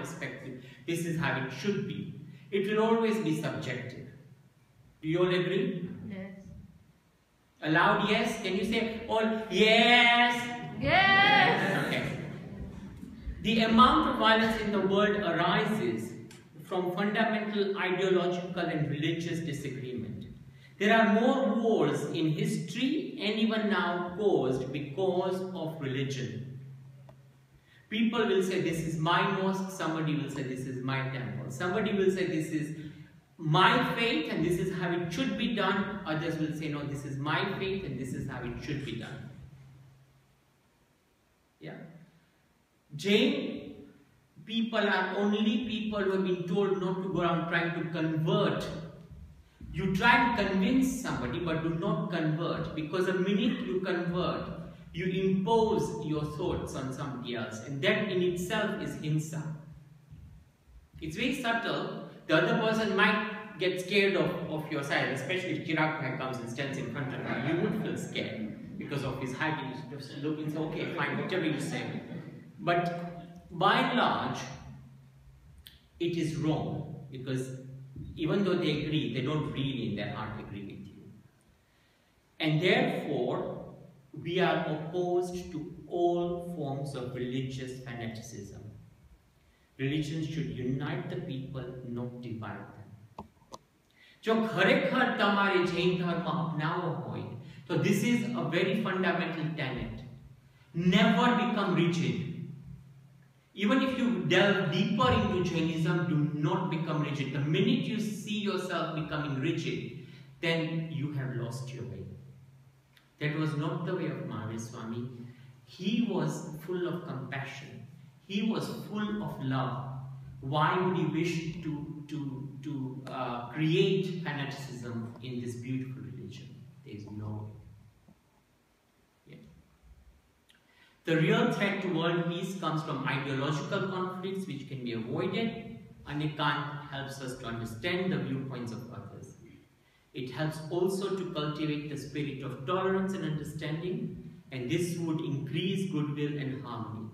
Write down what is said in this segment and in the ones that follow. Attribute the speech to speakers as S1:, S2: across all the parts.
S1: perspective, this is how it should be. It will always be subjective. Do you all agree?
S2: Yes.
S1: A loud yes? Can you say all yes?
S2: Yes.
S1: Okay. The amount of violence in the world arises from fundamental ideological and religious disagreement. There are more wars in history and even now caused because of religion. People will say this is my mosque, somebody will say this is my temple, somebody will say this is my faith and this is how it should be done, others will say no, this is my faith and this is how it should be done. Yeah. Jain people are only people who have been told not to go around trying to convert. You try and convince somebody but do not convert, because the minute you convert, you impose your thoughts on somebody else, and that in itself is hinsa. It's very subtle. The other person might get scared of your side, especially if Chirag Bhai comes and stands in front of you. You would feel scared because of his height. You just look and say, okay, fine, whatever you say. But by and large, it is wrong, because even though they agree, they don't really in their heart agree with you. And therefore, we are opposed to all forms of religious fanaticism. Religion should unite the people, not divide them. જો ખરેખર તમારે જૈન ધર્મ અપનાવવો હોય, તો this is a very fundamental tenet. Never become rigid. Even if you delve deeper into Jainism, do not become rigid. The minute you see yourself becoming rigid, then you have lost your way. That was not the way of Mahavir Swami. He was full of compassion. He was full of love. Why would he wish to create fanaticism in this beautiful religion? There is no way. Yeah. The real threat to world peace comes from ideological conflicts which can be avoided, and it helps us to understand the viewpoints of others. It helps also to cultivate the spirit of tolerance and understanding, and this would increase goodwill and harmony.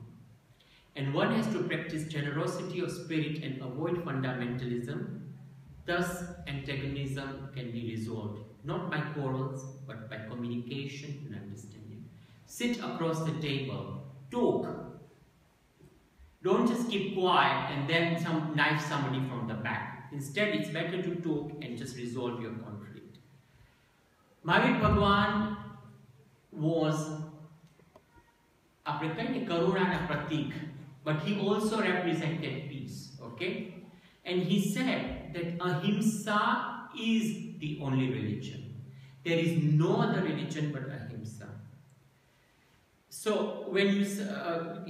S1: And one has to practice generosity of spirit and avoid fundamentalism. Thus, antagonism can be resolved, not by quarrels, but by communication and understanding. Sit across the table, talk. Don't just keep quiet and then knife somebody from the back. Instead, it's better to talk and just resolve your conflict. Mahavir Bhagwan was a karuna pratik, but he also represented peace, okay? And he said that ahimsa is the only religion. There is no other religion but ahimsa. So when you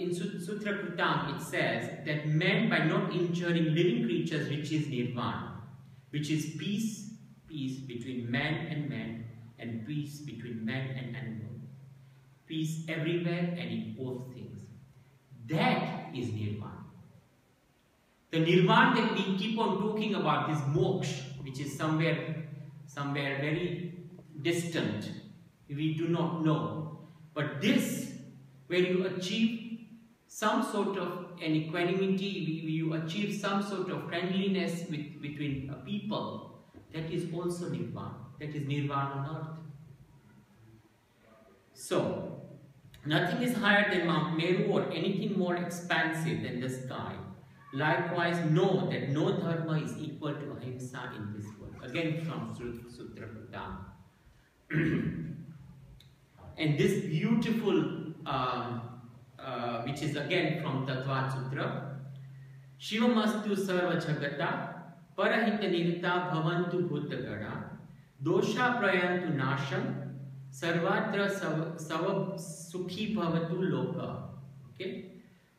S1: in Sutra Krutam it says that man, by not injuring living creatures, reaches nirvana, which is peace between man, and peace between man and animal. Peace everywhere and in both things. That is nirvana. The nirvana that we keep on talking about, this moksha, which is somewhere very distant, we do not know. But this, where you achieve some sort of an equanimity, you achieve some sort of friendliness between people, that is also nirvana. That is nirvana on earth. So, nothing is higher than Mount Meru or anything more expansive than the sky. Likewise, know that no dharma is equal to ahimsa in this world. Again from Sutra Krutam. And this beautiful, which is again from Tattva Sutra, Shivamastu Sarva Jagata, Parahita Nirta Bhavantu Bhuttagara, Dosha Prayantu Nasham, Sarvatra Sukhi Bhavatu Loka. Okay?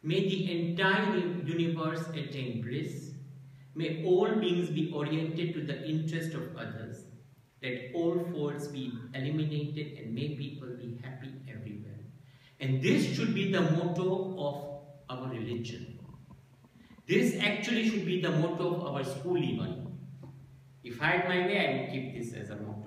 S1: May the entire universe attain bliss. May all beings be oriented to the interest of others. Let all faults be eliminated, and may people be happy everywhere. And this should be the motto of our religion. This actually should be the motto of our school even. If I had my way, I would keep this as a motto.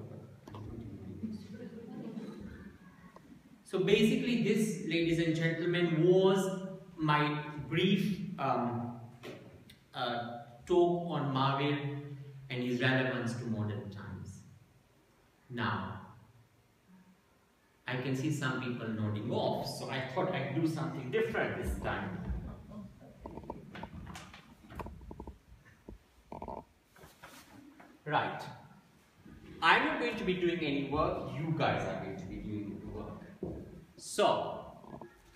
S1: So basically this, ladies and gentlemen, was my brief talk on Mahavir and his relevance to modern times. Now, I can see some people nodding off, so I thought I'd do something different this time. Right. I'm not going to be doing any work, you guys are going to be doing the work. So,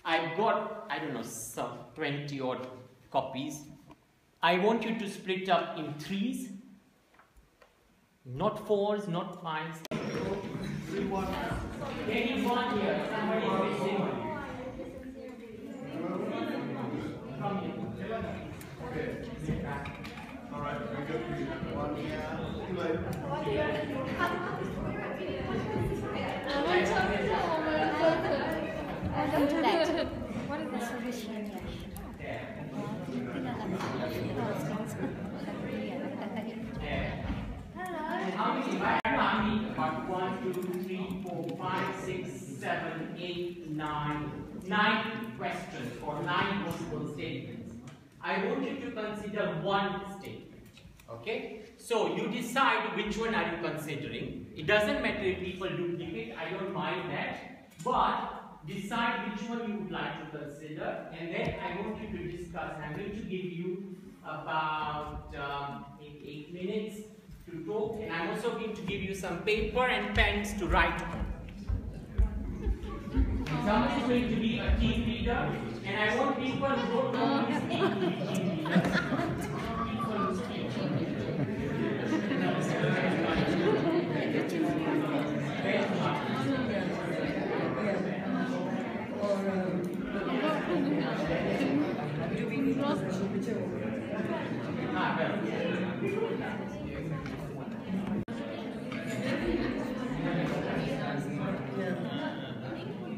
S1: I've got, I don't know, some 20 odd copies. I want you to split up in threes, not fours, not fives. Anyone here? Somebody is missing. Come here. Okay.
S2: Alright, we go to one here.
S3: What is the solution?
S1: How many? About 1, 2, 3, 4, 5, 6, 7, 8, 9. 9 questions or 9 possible statements. I want you to consider one statement. Okay? So you decide which one are you considering. It doesn't matter if people duplicate, I don't mind that. But decide which one you would like to consider, and then I want you to discuss. I'm going to give you about 8 minutes to talk, and I'm also going to give you some paper and pens to write on. Someone is going to be a team leader, and I want people who don't use team leaders. People who speak team leaders.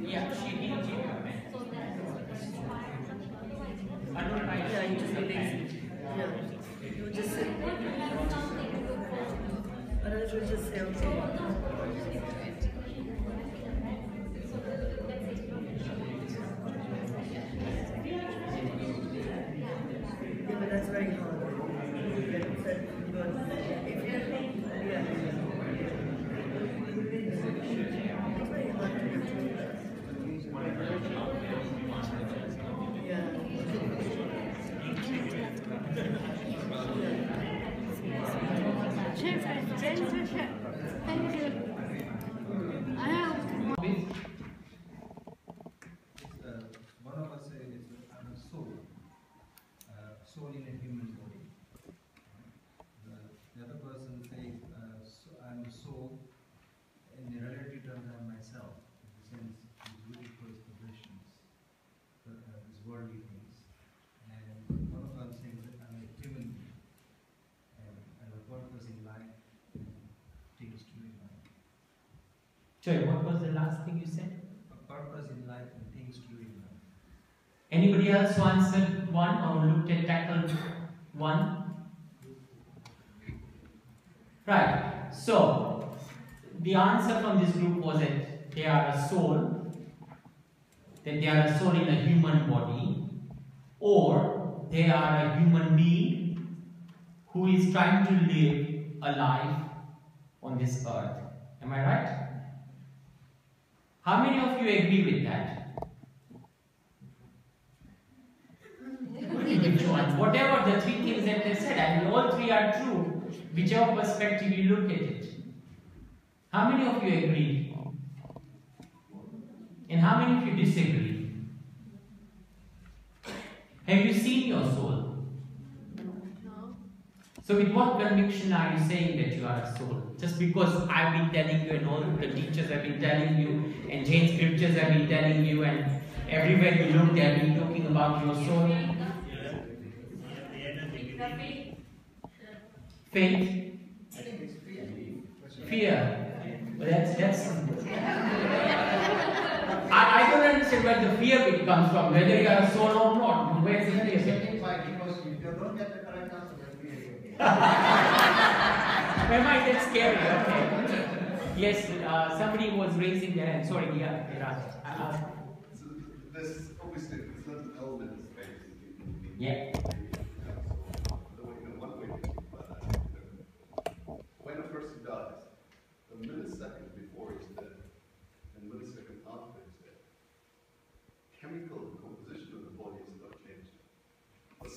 S1: Yeah, she did give her pen. I don't know.
S4: Yeah, you just release it. Yeah. You just say. Otherwise, you just say, okay. Yeah, but that's very hard. Because if you, yeah. It's very hard to get through that.
S3: Thank you. I have
S2: One of us says I'm a soul, soul in a human body. The other person says I'm a soul. In the relative terms, I'm myself. In the sense, it's really for his possessions, his worldly things. And one of us says that I'm a human being. And I have a purpose in life and things to do in life.
S1: Sorry, what was the last thing you said?
S2: A purpose in life and things to do in life.
S1: Anybody else who answered one or looked at tackled one? Right. So the answer from this group was that they are a soul, that they are a soul in a human body, or they are a human being who is trying to live a life on this earth. Am I right? How many of you agree with that? Which one? Whatever the three things that they said, I mean, all three are true, whichever perspective you look at it. How many of you agree? And how many of you disagree? Have you seen your soul?
S3: no.
S1: So with what conviction are you saying that you are a soul? Just because I've been telling you and all the teachers have been telling you and Jain scriptures have been telling you and everywhere you look they have been talking about your soul? Faith? Fear? Well, that's I don't understand where the fear bit comes from, whether you are a soul or not. Where's the fear bit?
S2: Because if you don't get the correct answer, then we
S1: Am I that scary? Okay. Yes, somebody was raising their hand. Sorry, yeah.
S5: So this obviously it's not an element of faith.
S1: Yeah.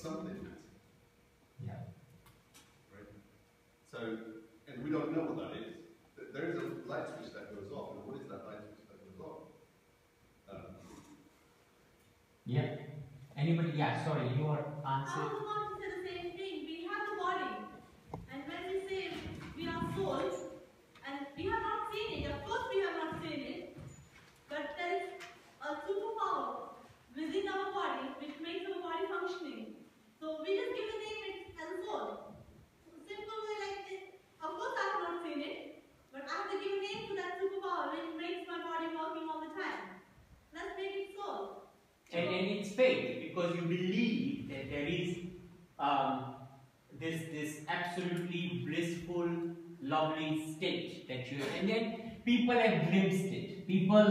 S5: some limit,
S1: Yeah.
S5: right? So, and we don't know what that is. There is a light switch that goes off, and what is that light switch that goes off?
S1: Yeah. Anybody? Yeah, sorry, your
S6: I
S1: answer.
S6: also want to say the same thing. We have the body, and when we say we are souls, and we have not seen it, of course we have not seen it, but there is a superpower within our body which makes our body functioning. So we just give a name it as a soul. Simple way like this. Of course I have not seen it, but I have to give a name to that superpower which makes my body working all the time. Let's make it soul.
S1: And it's faith, because you believe that there is this absolutely blissful, lovely state that you have, and then people have glimpsed it. People,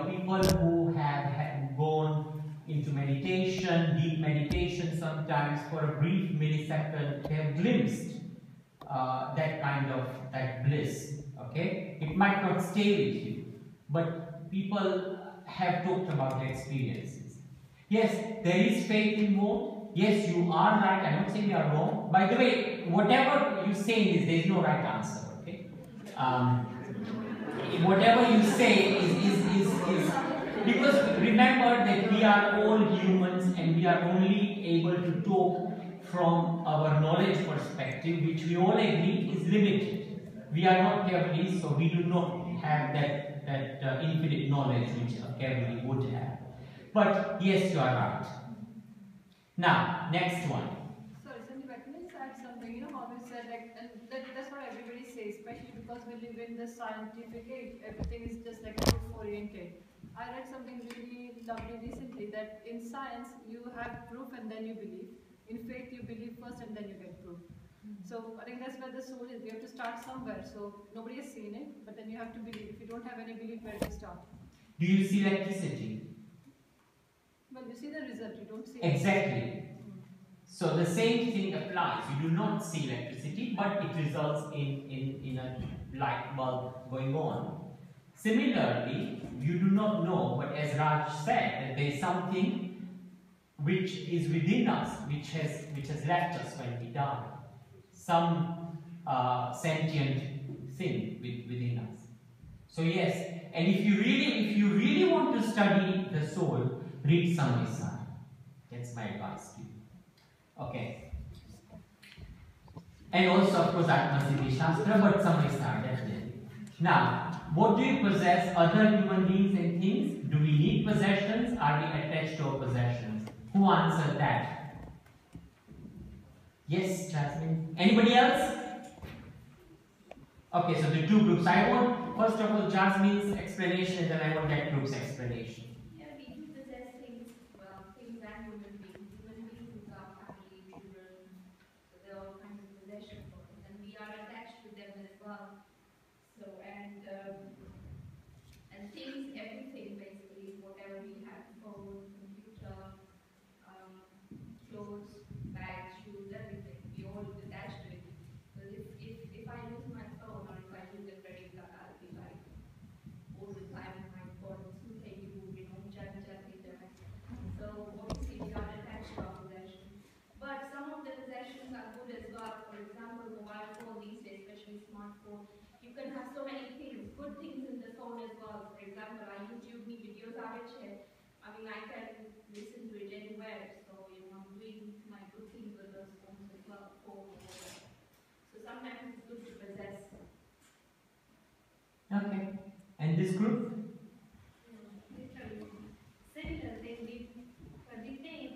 S1: people who have gone into meditation, deep meditation, sometimes for a brief millisecond, they have glimpsed that bliss. Okay, it might not stay with you, but people have talked about their experiences. Yes, there is faith involved. Yes, you are right. I'm not saying you are wrong. By the way, whatever you say is there is no right answer. Okay, whatever you say is because remember that we are all humans and we are only able to talk from our knowledge perspective, which we all agree is limited. We are not Kevli, so we do not have that infinite knowledge which a Kevli would have. But yes, you are right. Now, next one.
S3: Sorry, Sandeep, I can just add something. You know how we said, like, and that's what everybody says, especially because we live in the scientific age. Everything is just like proof-oriented. I read something really lovely recently that in science you have proof and then you believe. In faith you believe first and then you get proof. So I think that's where the soul is. We have to start somewhere. So nobody has seen it, but then you have to believe. If you don't have any belief, where do you start?
S1: Do you see electricity?
S3: Well, you see the result. You don't see
S1: Exactly. So the same thing applies. You do not see electricity, but it results in a light bulb going on. Similarly, you do not know, but as Raj said, that there is something which is within us, which has left us when we die. Some sentient thing within us. So yes, and if you really want to study the soul, read Samhisar. That's my advice to you. Okay. And also, of course, Atma-Siddhi Shastra, but Samhisar, definitely. Now, what do you possess? Other human beings and things? Do we need possessions? Are we attached to our possessions? Who answered that? Yes, Jasmine. Anybody else? Okay, so the two groups. I want, first of all, Jasmine's explanation, and then I want that group's explanation.
S7: Yeah, we do possess things, well, things and human beings. Human beings are family, children, so there are all kinds of possessions for us, and we are attached to them as well. So, and things, everything basically, whatever we have, phone, computer, clothes, bags, shoes, everything, we all attached to it. So if I lose my phone or if I lose a credit card, I'll be like, all the time, my God, who take you, so obviously we are attached to our possessions. But some of the possessions are good as well. For example, mobile phone these days, especially smartphone, you can have so many things, good things in the phone as well. For example, I YouTube me videos are here. I mean, I can listen to it anywhere. So, I'm doing my good things with those phones as well. So sometimes it's good to possess.
S1: Okay. And this group?
S8: Similar thing, we think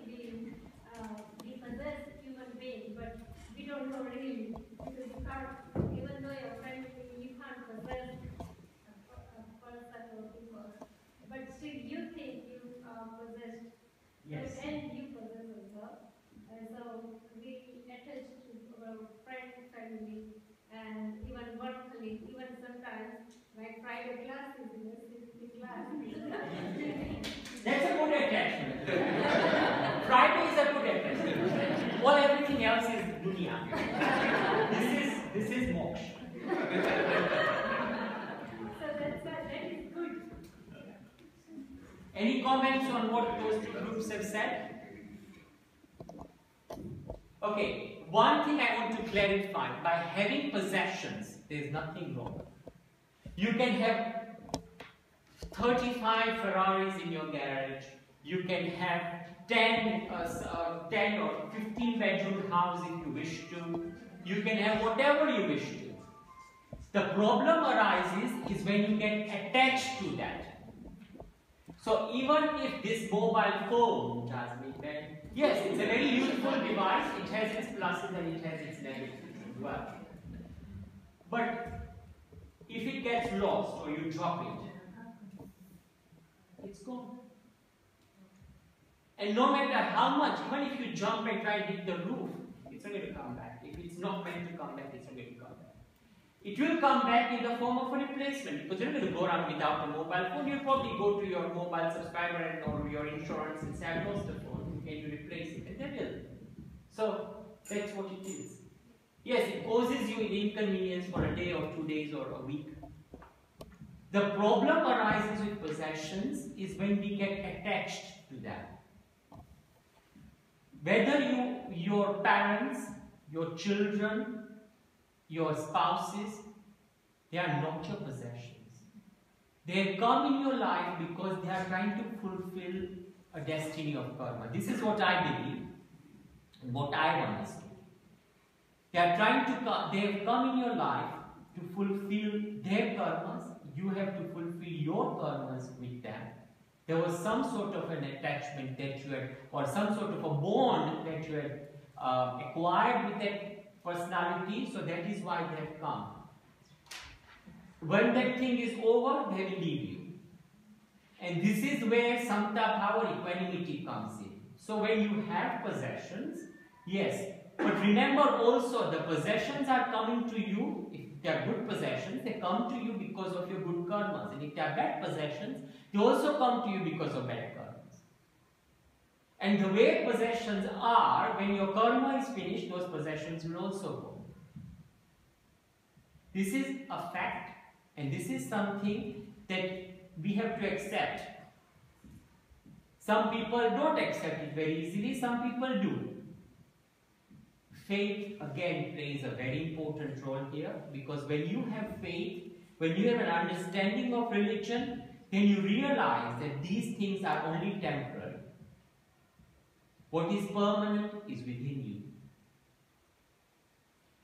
S8: we possess human beings, but we don't know really, because you can't, even though you're friendly, you can't possess a person or people, but still you think you are possessed.
S1: Yes.
S8: And you possess as well. So we attach to our friend, family, and even work colleague, even sometimes, like Friday classes, in the class.
S1: That's a good attachment. Friday is a good attachment. All everything else is dunya. This is moksha.
S8: So that's why that is good.
S1: Any comments on what those two groups have said? Okay, one thing I want to clarify, by having possessions, there is nothing wrong. You can have 35 Ferraris in your garage, you can have 10 or 15 bedroom house if you wish to, you can have whatever you wish to. The problem arises is when you get attached to that. So even if this mobile phone, yes, it's a very useful device, it has its pluses and it has its negatives as well. But if it gets lost or you drop it, it's gone. And no matter how much, even if you jump and try and hit the roof, it's not going to come back. If it's not meant to come back, it's not going to come back. It will come back in the form of a replacement, because you're not going to go around without a mobile phone. You'll probably go to your mobile subscriber and or your insurance and say, I lost the phone, can you replace it? And they will. So that's what it is. Yes, it causes you inconvenience for a day or 2 days or a week. The problem arises with possessions is when we get attached to them. Whether your parents, your children, your spouses, they are not your possessions. They have come in your life because they are trying to fulfill a destiny of karma. This is what I believe and what I understood. They are trying to they have come in your life to fulfill their karmas. You have to fulfill your karmas with them. There was some sort of an attachment that you had, or some sort of a bond that you had acquired with that personality, so that is why they have come. When that thing is over, they will leave you. And this is where samta power equanimity comes in. So when you have possessions, yes, but remember also the possessions are coming to you. If they are good possessions, they come to you because of your good karmas. And if they are bad possessions, they also come to you because of bad karmas. And the way possessions are, when your karma is finished, those possessions will also go. This is a fact, and this is something that we have to accept. Some people don't accept it very easily, some people do. Faith again plays a very important role here, because when you have faith, when you have an understanding of religion, then you realize that these things are only temporary. What is permanent is within you.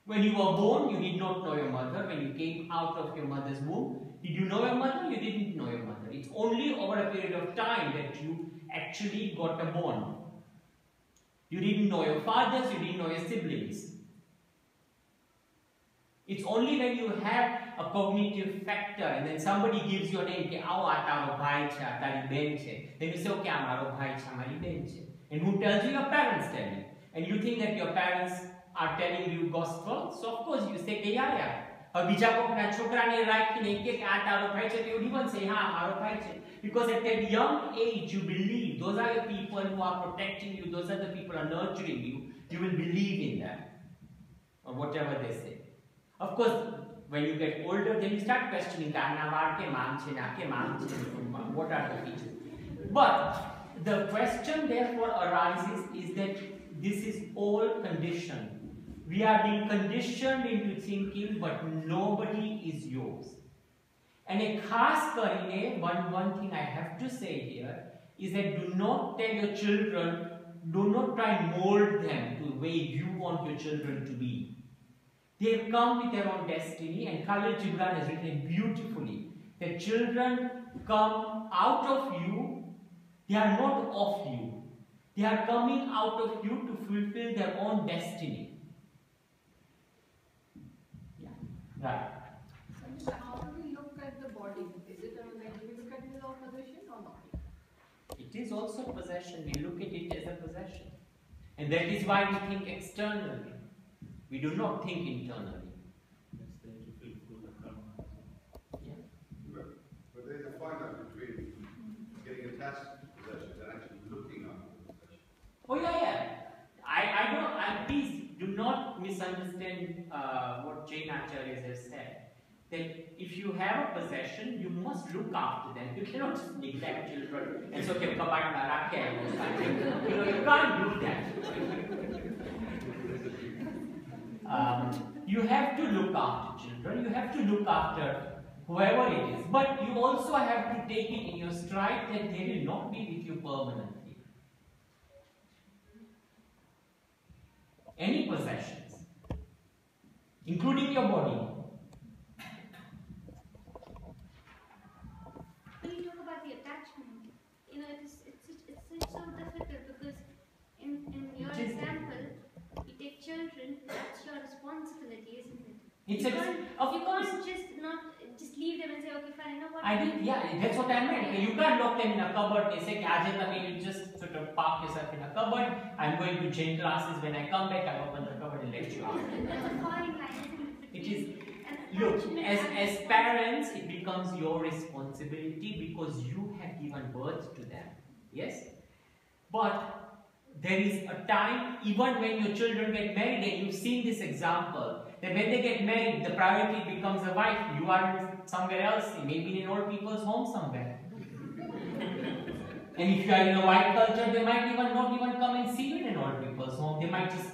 S1: When you were born, you did not know your mother. When you came out of your mother's womb, did you know your mother? You didn't know your mother. It's only over a period of time that you actually got a bond. You didn't know your fathers, you didn't know your siblings. It's only when you have a cognitive factor and then somebody gives you a name, then you say, okay, and who tells you? Your parents tell you. And you think that your parents are telling you gospel, so of course you say, yeah, yeah. Because at that young age you believe, those are the people who are protecting you, those are the people who are nurturing you, you will believe in them, or whatever they say. Of course, when you get older, then you start questioning, what are the features? But the question therefore arises is that this is all conditioned. We are being conditioned into thinking, but nobody is yours. And a khas karine, one thing I have to say here is that do not tell your children, do not try and mold them to the way you want your children to be. They have come with their own destiny, and Khalil Gibran has written it beautifully that children come out of you, they are not of you. They are coming out of you to fulfill their own destiny. Yeah, right.
S3: So how do we look at the body? Is it like, do we look at it as a possession or not?
S1: It is also a possession. We look at it as a possession. And that is why we think externally. We do not think internally.
S2: That's there to fulfill the karma.
S1: Yeah.
S5: But there's a fine line between getting attached to possessions and actually looking after the possession.
S1: Oh yeah. Please do not misunderstand what Jain Acharyas have said. That if you have a possession, you must look after them. You cannot just neglect children and so you can't do that. you have to look after children, you have to look after whoever it is, but you also have to take it in your stride that they will not be with you permanently. Any possessions, including your body.
S8: When you talk about the attachment, you know, it's so difficult because in your example, you take children, that's your responsibility, isn't it? You can't just leave them and say, okay, fine, you know what?
S1: That's what I meant. You can't lock them in a cupboard. They say, you just sort of park yourself in a cupboard. I'm going to gym classes. When I come back, I open the cupboard and let you out.
S8: There's a fine line, isn't it?
S1: It is. Look, as parents, it becomes your responsibility because you have given birth to them. Yes? But there is a time, even when your children get married, and you've seen this example, that when they get married, the priority becomes a wife. You are somewhere else, maybe in an old people's home somewhere. And if you are in a white culture, they might not even come and see you in an old people's home. They might just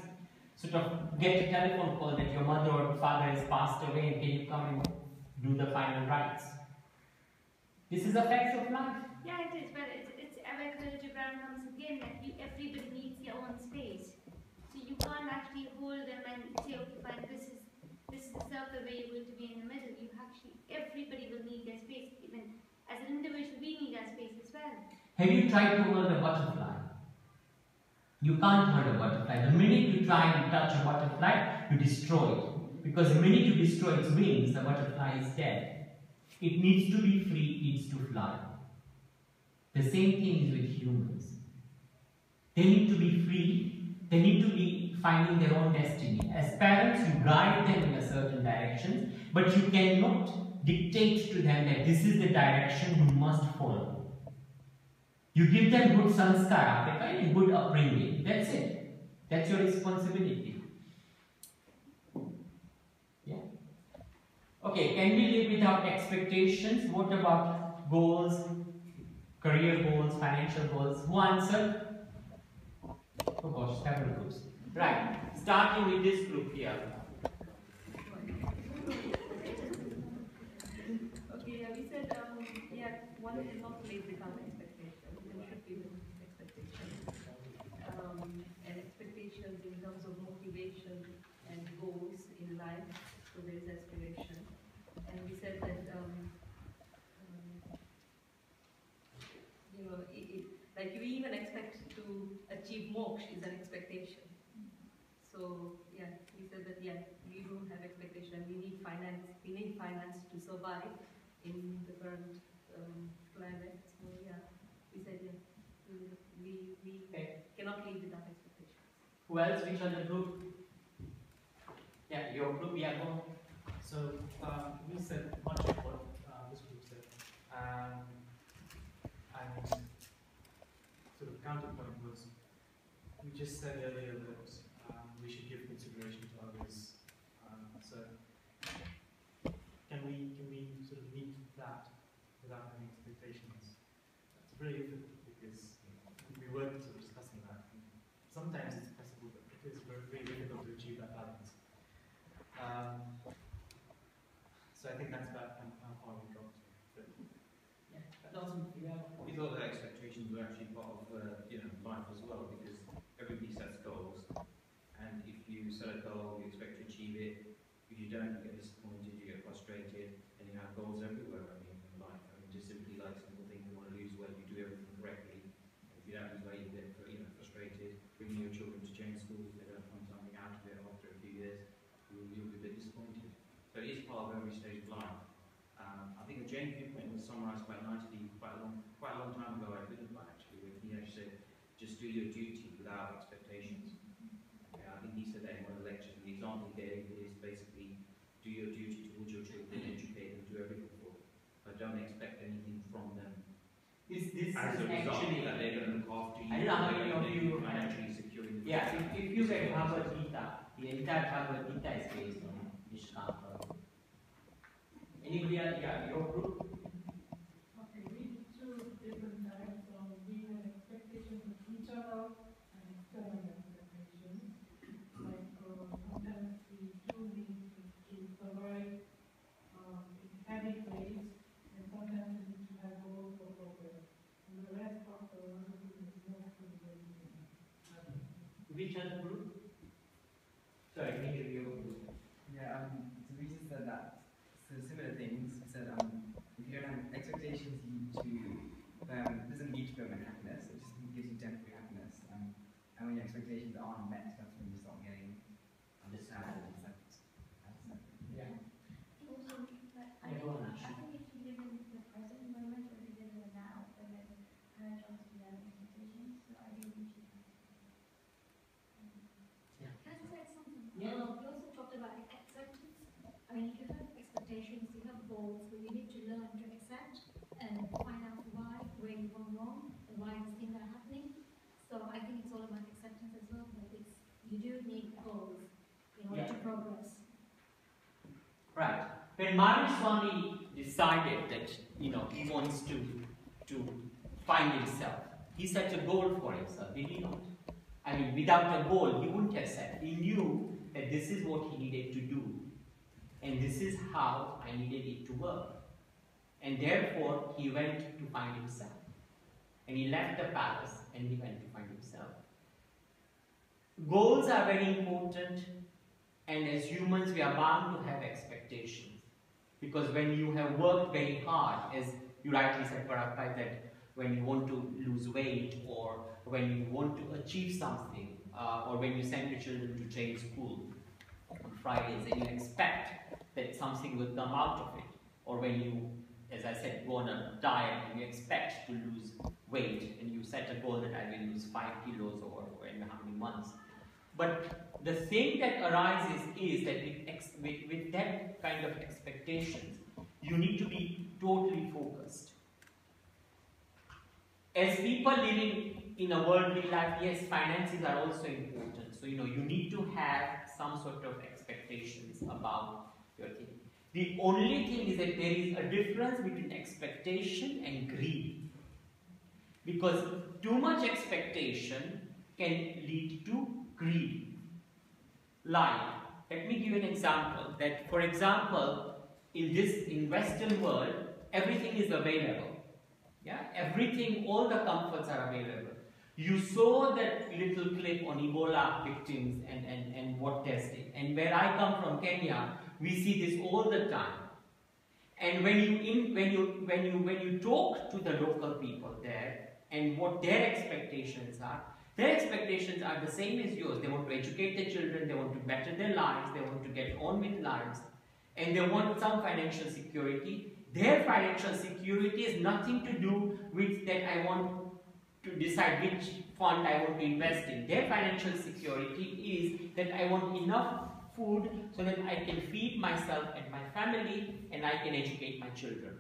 S1: sort of get a telephone call that your mother or father has passed away and can you come and do the final rites. This is a fact of life.
S8: Yeah, it is, but it's where Khalil Brown comes again, that everybody needs their own space. So you can't actually hold them and say, okay, fine, this is the circle where you're going to be in the middle. Everybody will need their space. Even as an individual, we need our space as well.
S1: Have you tried to hold a butterfly? You can't hold a butterfly. The minute you try and touch a butterfly, you destroy it. Because the minute you destroy its wings, the butterfly is dead. It needs to be free, it needs to fly. The same thing is with humans. They need to be free, they need to be finding their own destiny. As parents, you guide them in a certain direction, but you cannot dictate to them that this is the direction you must follow. You give them good sanskar, right? Good upbringing. That's it. That's your responsibility. Yeah. Okay, can we live without expectations? What about goals, career goals, financial goals? Who answered? Oh gosh, several groups. Right. Starting with this group here.
S3: Okay, we said, one is not live without expectations. There should be expectations. And expectations in terms of motivation and goals in life, so there is aspiration. And we said that, like we even expect to achieve moksha is an expectation. So yeah, we said that we don't have expectation. We need finance. We need finance to survive in the current climate. So yeah, we said we cannot live without expectations.
S1: Who else? Which other group? Yeah, your group. Yeah, go.
S9: So we said much of what this group said, and sort of counterpoint was we just said earlier that we should give consideration to others. So can we sort of meet that without having expectations? It's really difficult because we were sort of discussing that. Sometimes it's possible, but it is very difficult to achieve that balance. So I think that's about how far we got.
S10: We thought that expectations were actually part of life as well, because everybody sets goals, and if you set a goal, you expect to achieve it. If you don't, you get disappointed, you get frustrated, and you have goals everywhere. I mean, in life, just simply like simple things. You want to lose weight, you do everything correctly. If you don't lose weight, you get frustrated. Bringing your children to change schools, they don't find something out of it after a few years. You'll be a bit disappointed. So it is part of every stage of life. I think the James viewpoint was summarised quite nicely quite a long time ago. I couldn't actually, when he actually said, just do your duty without expectations. I think he said that in one of the lectures, and the example he gave is basically do your duty towards your children, educate them, do everything for them, but don't expect anything from them.
S1: This
S10: as a result
S1: actually,
S10: that they're going to look after you,
S1: I don't know how many of you
S10: financially securing the
S1: yeah, if you read Bhagavad Gita, the entire Bhagavad Gita is based on Nishkanta. Anybody else? Yeah, your group?
S11: Okay, we two different types. We have expectations of each other and external expectations. Like sometimes we do need to
S1: each other, Guru? Sorry, can you give your group?
S12: Yeah, so we just said that, so similar things. We said, if you don't have expectations doesn't lead to permanent happiness, it just gives you temporary happiness. And when your expectations aren't met, that's when you start getting dissatisfied.
S1: Yeah.
S8: Also, I think if you live in the present moment or you live in the now, then there's a higher chance of having expectations. So I think we should have
S1: Yeah.
S8: Can I just add something?
S1: Yeah.
S8: You also talked about acceptance. I mean, if you have expectations, you have goals, but you need to learn to accept and find out why, where you've gone wrong, and why these things are happening. So I think it's all about acceptance as well, that you do need goals in order to progress.
S1: Right. When Mahavir Swami decided that he wants to find himself, he set a goal for himself, did he not? I mean, without a goal, he wouldn't have set. He knew that this is what he needed to do, and this is how I needed it to work. And therefore, he went to find himself. And he left the palace and he went to find himself. Goals are very important, and as humans, we are bound to have expectations. Because when you have worked very hard, as you rightly said, Paragbai, that when you want to lose weight, or when you want to achieve something, or when you send your children to trade school on Fridays and you expect that something will come out of it, or when you, as I said, go on a diet and you expect to lose weight and you set a goal that I will lose 5 kilos or in how many months. But the thing that arises is that with that kind of expectations, you need to be totally focused. As people living in a worldly life, yes, finances are also important. So, you need to have some sort of expectations about your thing. The only thing is that there is a difference between expectation and greed. Because too much expectation can lead to greed. Like, let me give you an example. That, for example, in Western world, everything is available. Yeah, everything, all the comforts are available. You saw that little clip on Ebola victims and what testing. And where I come from, Kenya, we see this all the time. And when you talk to the local people there and what their expectations are the same as yours. They want to educate their children, they want to better their lives, they want to get on with lives, and they want some financial security. Their financial security has nothing to do with that I want to decide which fund I want to invest in. Their financial security is that I want enough food so that I can feed myself and my family and I can educate my children.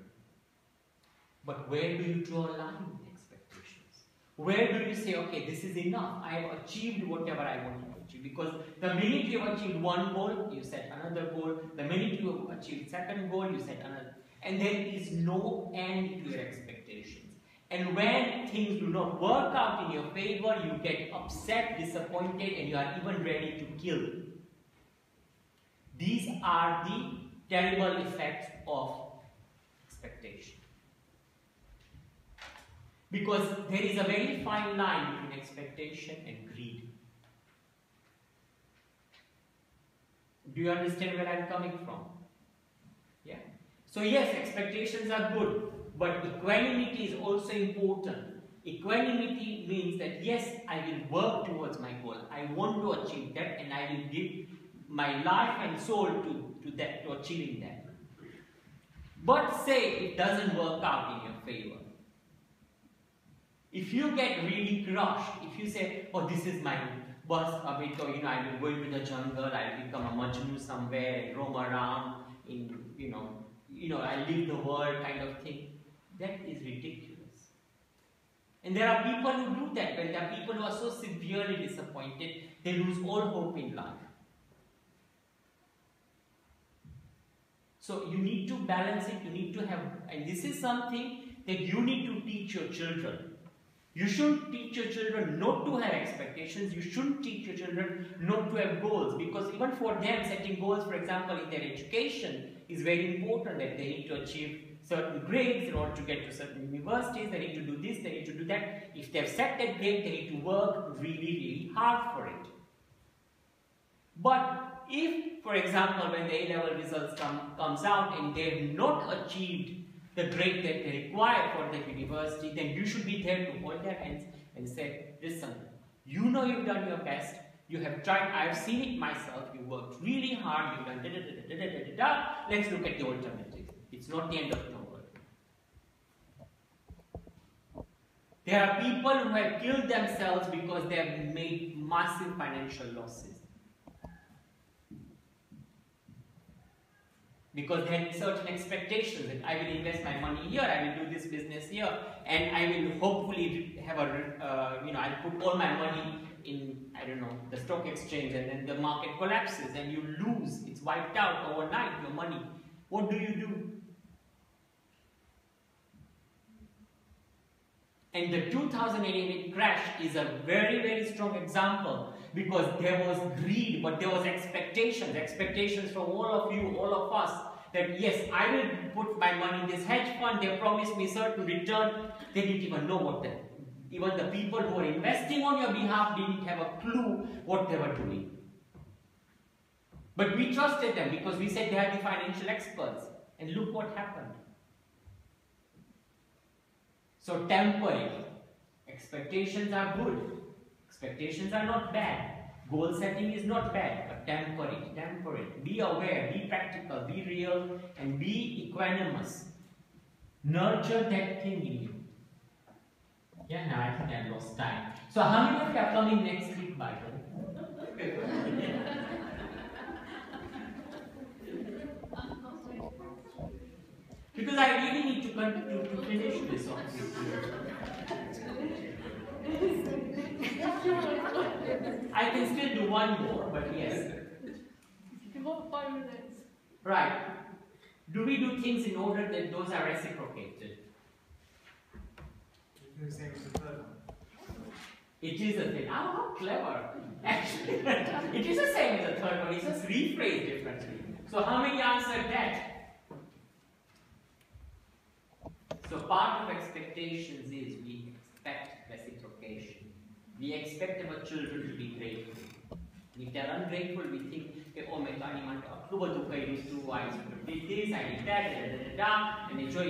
S1: But where do you draw a line with expectations? Where do you say, okay, this is enough, I have achieved whatever I wanted to achieve? Because the minute you have achieved one goal, you set another goal. The minute you have achieved second goal, you set another. And there is no end to your expectations. And when things do not work out in your favor, you get upset, disappointed, and you are even ready to kill. These are the terrible effects of expectation. Because there is a very fine line between expectation and greed. Do you understand where I am coming from? Yeah. So yes, expectations are good, but equanimity is also important. Equanimity means that yes, I will work towards my goal. I want to achieve that, and I will give my life and soul to that, to achieving that. But say it doesn't work out in your favor. If you get really crushed, if you say, oh, this is my bus a bit, or I will go into the jungle, I will become a Majnu somewhere and roam around in, I live the world kind of thing, that is ridiculous. And there are people who do that. When there are people who are so severely disappointed, they lose all hope in life. So you need to balance it, you need to have, and this is something that you need to teach your children. You shouldn't teach your children not to have expectations, you shouldn't teach your children not to have goals, because even for them, setting goals, for example, in their education is very important, that they need to achieve certain grades in order to get to certain universities, they need to do this, they need to do that. If they've set that grade, they need to work really, really hard for it. But if, for example, when the A-level results comes out and they have not achieved the grade that they require for the university, then you should be there to hold their hands and say, listen, you know you've done your best, you have tried, I've seen it myself, you worked really hard, you've done da-da-da-da-da-da-da-da, let's look at the alternative. It's not the end of the world. There are people who have killed themselves because they have made massive financial losses. Because they had certain expectations that I will invest my money here, I will do this business here, and I will hopefully have a, I'll put all my money in, I don't know, the stock exchange, and then the market collapses and you lose, it's wiped out overnight, your money. What do you do? And the 2008 crash is a very, very strong example because there was greed, but there was expectations from all of you, all of us, that yes, I will put my money in this hedge fund, they promised me certain return. They didn't even know what that, even the people who were investing on your behalf didn't have a clue what they were doing. But we trusted them because we said they are the financial experts, and look what happened. So temper it. Expectations are good. Expectations are not bad. Goal setting is not bad, but temper it, temper it. Be aware, be practical, be real, and be equanimous. Nurture that thing in you. Yeah, now I think I lost time. So how many of you are coming next week, by the way? Because I really need to finish this off with you. I can still do one more, but yes.
S3: Give up 5 minutes.
S1: Right. Do we do things in order that those are reciprocated?
S9: The same as the third one.
S1: It is a thing. Oh, how clever. Actually, it is the same as the third one. It's just rephrased differently. So how many answered that? So part of expectations is we expect reciprocation. We expect our children to be grateful. If they are ungrateful, we think, oh my God, I did this, I did that, and they joy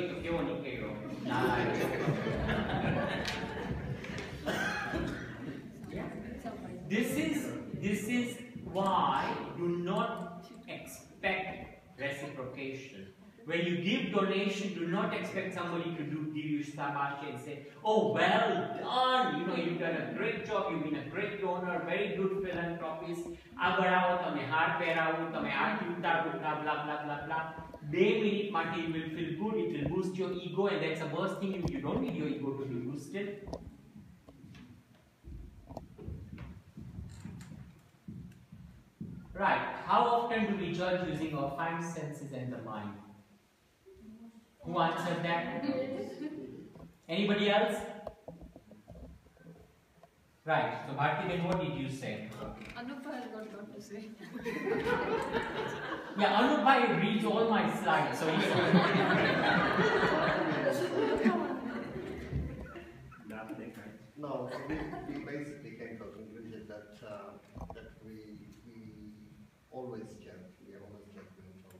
S1: This is why do not expect reciprocation. When you give donation, do not expect somebody to give you shabash and say, oh, well done, you've done a great job, you've been a great donor, very good philanthropist, blah, blah, blah. They minute Martin will feel good, it will boost your ego, and that's the worst thing. You don't need your ego to be boosted. Right, how often do we judge using our 5 senses and the mind? Who answered that? Anybody else? Right, so Bharti, then what did you say?
S3: Anupa has got a lot to say.
S1: Yeah, Anupa reads all my slides, so he's
S5: No, we basically came to a conclusion that we always check, we are always judgmental,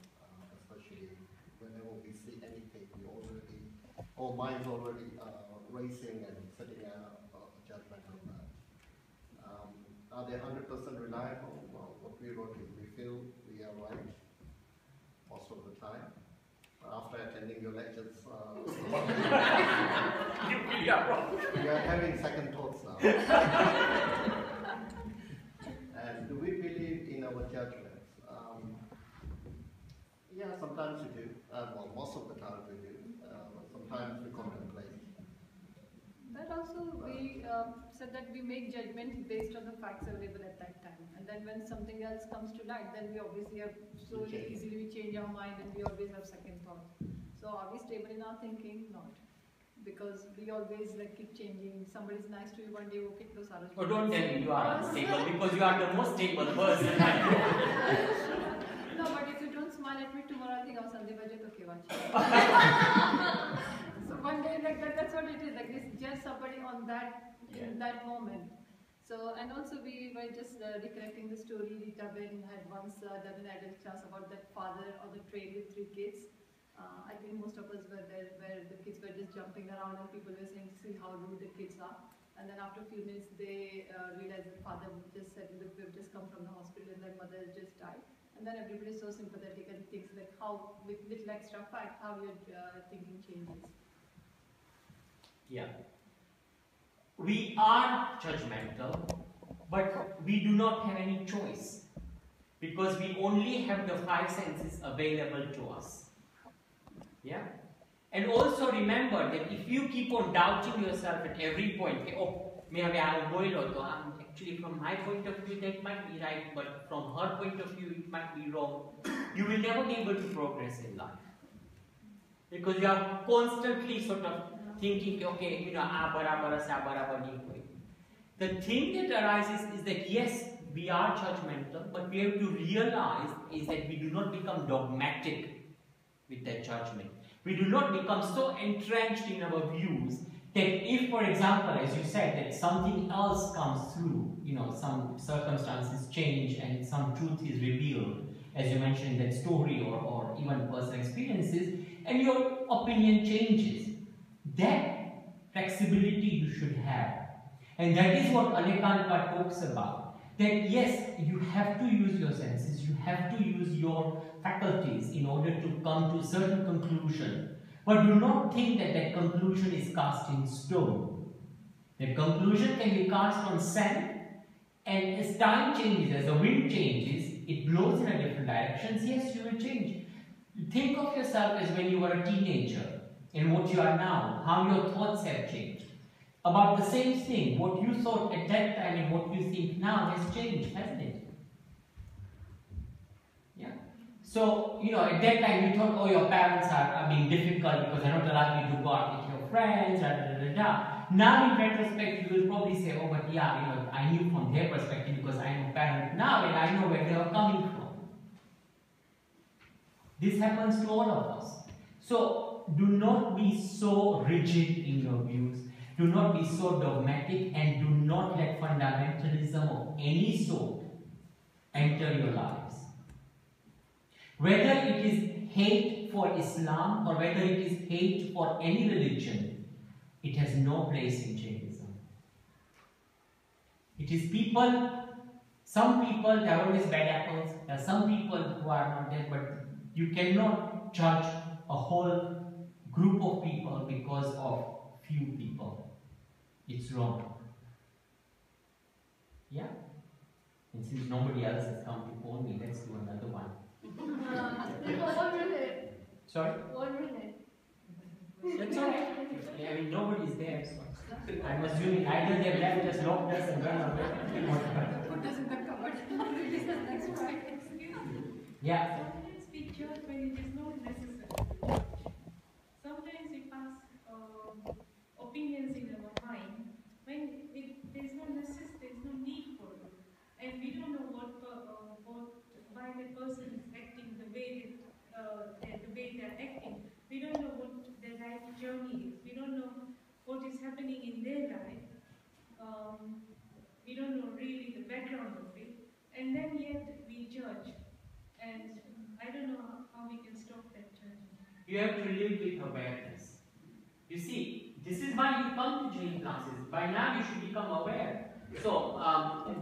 S5: especially whenever we see anything, our mind's already racing and setting a judgment on that. Are they 100% reliable? Well, what we wrote is we feel we are right most of the time. After attending your lectures, we are having second thoughts now. And do we believe in our judgments? Yeah, sometimes we do. Well, most of the time we do. Sometimes we contemplate.
S3: But also we said that we make judgments based on the facts available at that time. And then when something else comes to light, then we obviously have slowly, easily we change our mind and we always have second thoughts. So are we stable in our thinking? Not. Because we always keep changing. Somebody's nice to you one day, okay, close our.
S1: Oh, don't tell me you are unstable because you are the most stable person I know.
S3: No, but if you don't smile at me tomorrow, I think I'll Sunday budget, okay, watch. So one day, that's what it is. It's just somebody on that, in that moment. So, and also we were just recollecting the story Rita Ben had once done an adult class about that father on the train with 3 kids. I think most of us were there where the kids were just jumping around and people were saying, see how rude the kids are. And then after a few minutes they realized that father just said, look, we've just come from the hospital and their mother just died. And then everybody is so sympathetic and thinks like how, with little extra fact, how your thinking changes.
S1: Yeah. We are judgmental, but we do not have any choice because we only have the 5 senses available to us. Yeah? And also remember that if you keep on doubting yourself at every point, oh, maybe actually from my point of view that might be right, but from her point of view it might be wrong, you will never be able to progress in life. Because you are constantly sort of thinking, okay, you know, the thing that arises is that yes, we are judgmental, but we have to realize is that we do not become dogmatic with that judgment. We do not become so entrenched in our views that if, for example, as you said, that something else comes through, you know, some circumstances change and some truth is revealed, as you mentioned in that story or even personal experiences, and your opinion changes. That flexibility you should have. And that is what Alekanka talks about. That yes, you have to use your senses, you have to use your faculties in order to come to a certain conclusion. But do not think that that conclusion is cast in stone. The conclusion can be cast on sand, and as time changes, as the wind changes, it blows in a different direction. Yes, you will change. Think of yourself as when you were a teenager and what you are now, how your thoughts have changed. About the same thing, what you thought at that time and what you think now has changed, hasn't it? Yeah. So, you know, at that time you thought, oh, your parents are being difficult because they're not allowing you to go out with your friends, Now, in retrospect, you will probably say, oh, but yeah, you know, I knew from their perspective because I'm a parent now and I know where they are coming from. This happens to all of us. So, do not be so rigid in your views. Do not be so dogmatic and do not let fundamentalism of any sort enter your lives. Whether it is hate for Islam or whether it is hate for any religion, it has no place in Jainism. It is people, some people, there are always bad apples, there are some people who are not there, but you cannot judge a whole group of people because of few people. It's wrong. Yeah? And since nobody else has come to phone me, let's do another one.
S3: 1 minute.
S1: Sorry?
S3: 1 minute.
S1: That's all right. I mean, nobody's there, so I'm assuming either they've left us, locked us, and run away.
S3: Put us in the cupboard. Release us next Friday.
S1: Yeah.
S11: Sometimes we judge when it is not necessary. Sometimes we pass opinions in our mind when there is no necessity, there is no need for it, and we don't know why the person is acting the way they are acting. We don't know what their life journey is. We don't know what is happening in their life. We don't know really the background of it, and then yet we judge. And I don't know how we can stop that judging.
S1: You have to live with awareness. You see, this is why you come to Jain classes. By now you should become aware. So,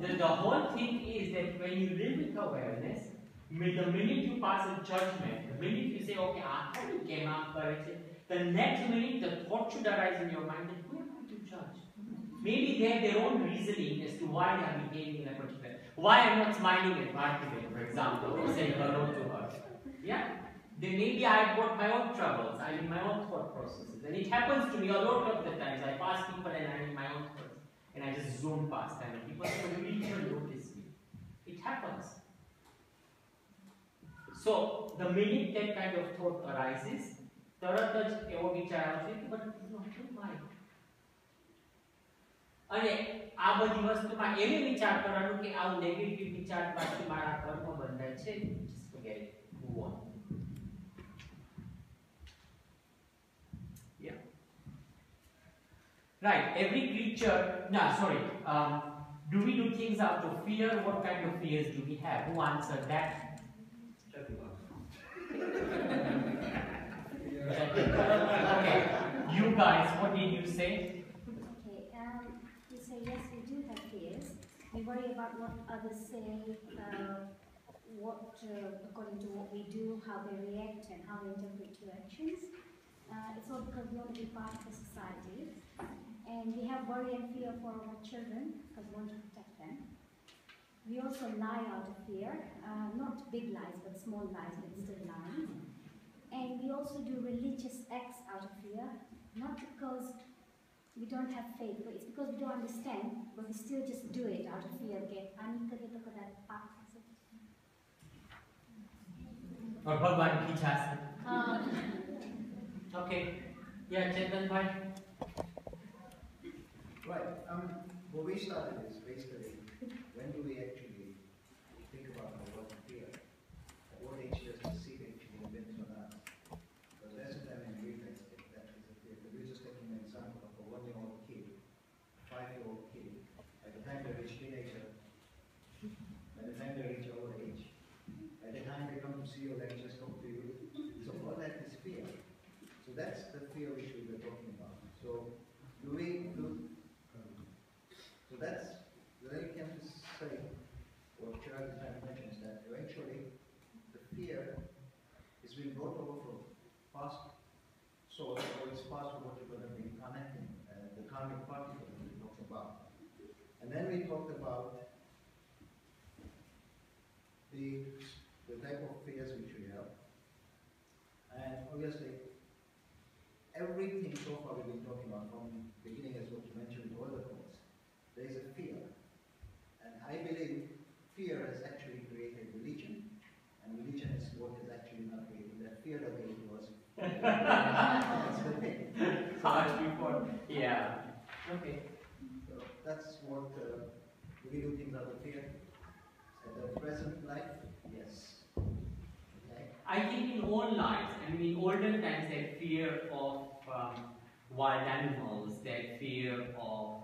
S1: the whole thing is that when you live with awareness, the minute you pass a judgment, the minute you say, okay, I came out correct, the next minute the thought should arise in your mind that who am I to judge? Maybe they have their own reasoning as to why they are behaving in a particular, why I'm not smiling at Martha, for example, or saying hello to her. Yeah? Then maybe I've got my own troubles, I'm in my own thought processes. And it happens to me a lot of the times. I pass people and I'm in my own thoughts. And I just zoom past them and people say, you didn't even notice me. It happens. So, the minute that kind of thought arises, તરત જ એવો વિચાર આવશે કે but why? અને આ બધી વસ્તુમાં એવી વિચાર કરવાનું કે આવું નેગેટિવ વિચાર પાછી મારા કર્મ બંધાય છે, just forget it, move on. Yeah. Right, every creature, Do we do things out of fear? What kind of fears do we have? Who answered that? Okay, you guys, what did you say?
S8: Okay, we say yes, we do have fears. We worry about what others say, according to what we do, how they react, and how they interpret your actions. It's all because we want to be part of the society. And we have worry and fear for our children because we want to protect them. We also lie out of fear, not big lies, but small lies, but still lying. And we also do religious acts out of fear, not because we don't have faith, but it's because we don't understand, but we still just do it out of fear.
S1: Or Bhagwan ki jasa. Okay. Yeah, Chetan bhai.
S2: Right. What we started is basically, when do we actually think about what to fear? At what age does the seed actually invent on us? Because there's a time in reflex that is a fear. We're just taking an example of a 1-year-old kid, 5-year-old kid. By the time they reach teenager, by the time they reach old age, by the time they come to see you, they just talk to you. So all that is fear. So that's the fear which we were talking about. So do we do? So that's then you can say what Gerard mentions that eventually the fear is being brought over from past source, or it's past of what you're going to be connecting, the karmic particles that we talked about. And then we talked about the type of fears which we have. And obviously, everything so far we've been talking about from the beginning, as what you mentioned, all the quotes, there is a fear. And I believe fear has actually created religion. And religion is what is actually not creating that fear that gave to us. That's the thing.
S1: Before. Yeah. Okay.
S2: So that's what we do things out of fear. At the present life, yes. Okay.
S1: I think in all lives, I mean, in olden times, they had fear of wild animals, they had fear of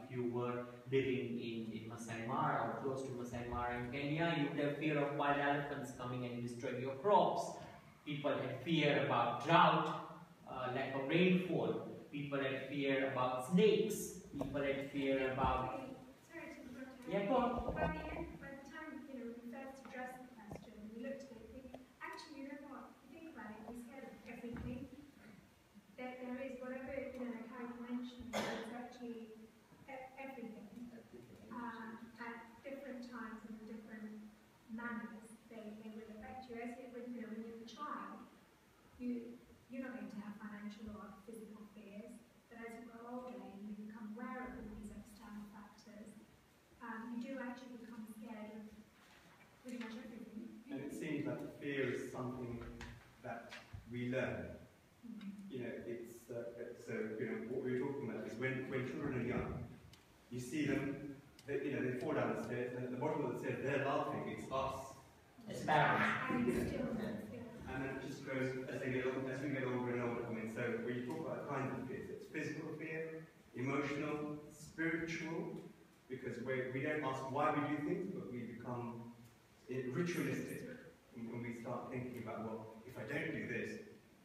S1: if you were living in Masai Mara or close to Masai Mara in Kenya, you would have fear of wild elephants coming and destroying your crops. People had fear about drought, lack of rainfall. People had fear about snakes. People had fear about.
S13: Sorry to interrupt you.
S1: Yeah, go on.
S13: By the time we first addressed the question, we looked at it. Actually, you know what? If you think about it, we're scared of everything. There is whatever like how you mentioned, there's actually everything. At different times and in different manners, they will affect you. As when you're a child, you're not going to have financial or physical fears, but as you grow older and you become aware of all these external factors, you do actually become scared of pretty much everything.
S14: And it seems like fear is something that we learn. You know, it's so what we were talking about is when children are young, you see them, they fall down the stairs, and at the bottom of the stairs they're laughing. It's us.
S1: It's parents.
S14: And then it just goes as we get older and older. I mean, so when you talk about kinds of fears, it's physical fear, emotional, spiritual, because we don't ask why we do things, but we become ritualistic when we start thinking about, well, if I don't do this,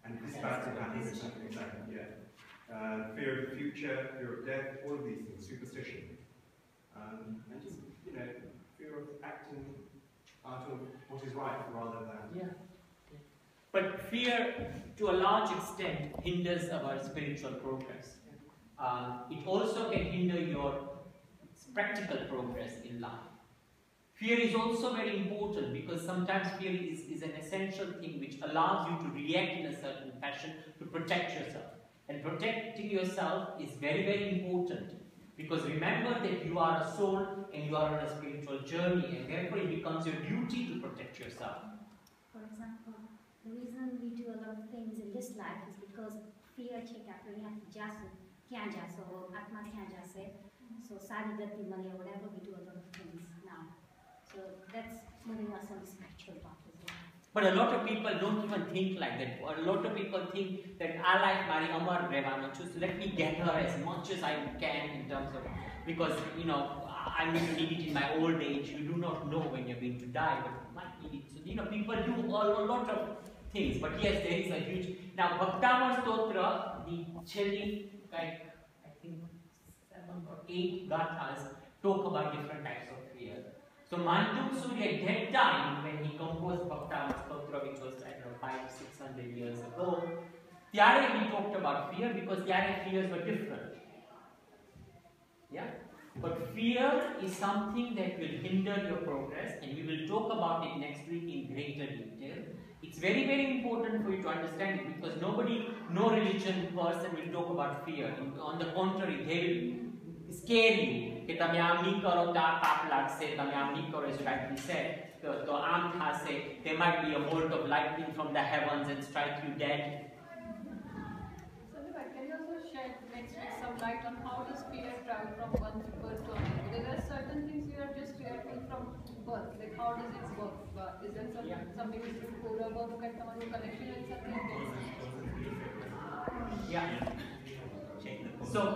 S14: and this bad thing happens, exactly, yeah. Fear of the future, fear of death, all of these things, superstition. And just, fear of acting out of what is right rather than...
S1: Yeah. But fear, to a large extent, hinders our spiritual progress. It also can hinder your practical progress in life. Fear is also very important because sometimes fear is an essential thing which allows you to react in a certain fashion to protect yourself. And protecting yourself is very, very important because remember that you are a soul and you are on a spiritual journey and therefore it becomes your duty to protect yourself.
S8: For example, the reason we do a lot of things in this life is because fear check-up, when we have jasu, kya jasu, or atma kya jase, so sari gati mani or whatever, we do a lot of things now. So that's moving us on the spiritual path as well.
S1: But a lot of people don't even think like that. A lot of people think that I like Mari Amar Revana, so let me get her as much as I can in terms of, because I will need it in my old age. You do not know when you're going to die, but you might need it. So, you know, people do a lot of things, but yes, there is a huge. Now, Bhaktama Stotra, the Chelli, like, I think 7 or 8 gathas talk about different types of fear. So, Manduk Surya, at that time, when he composed Bhaktama Stotra, which was, I don't know, 500-600 years ago, Tyare he talked about fear because Tyare fears were different. Yeah? But fear is something that will hinder your progress, and we will talk about it next week in greater detail. It's very, very important for you to understand it because no religion person will talk about fear. On the contrary, they will scare you. That તમે આમ નહીં કરો તો આ પાપ લાગશે, તમે આમ નહીં કરો, as rightly said, તો આમ થશે. There might be a bolt of lightning from the heavens and strike you dead.
S3: Can you also shed next week some light on how does fear travel from one birth to another? Because there are certain things you are just reacting from birth. Like how does it work? Is there something which you could about to get someone connection with something?
S1: Yeah. So.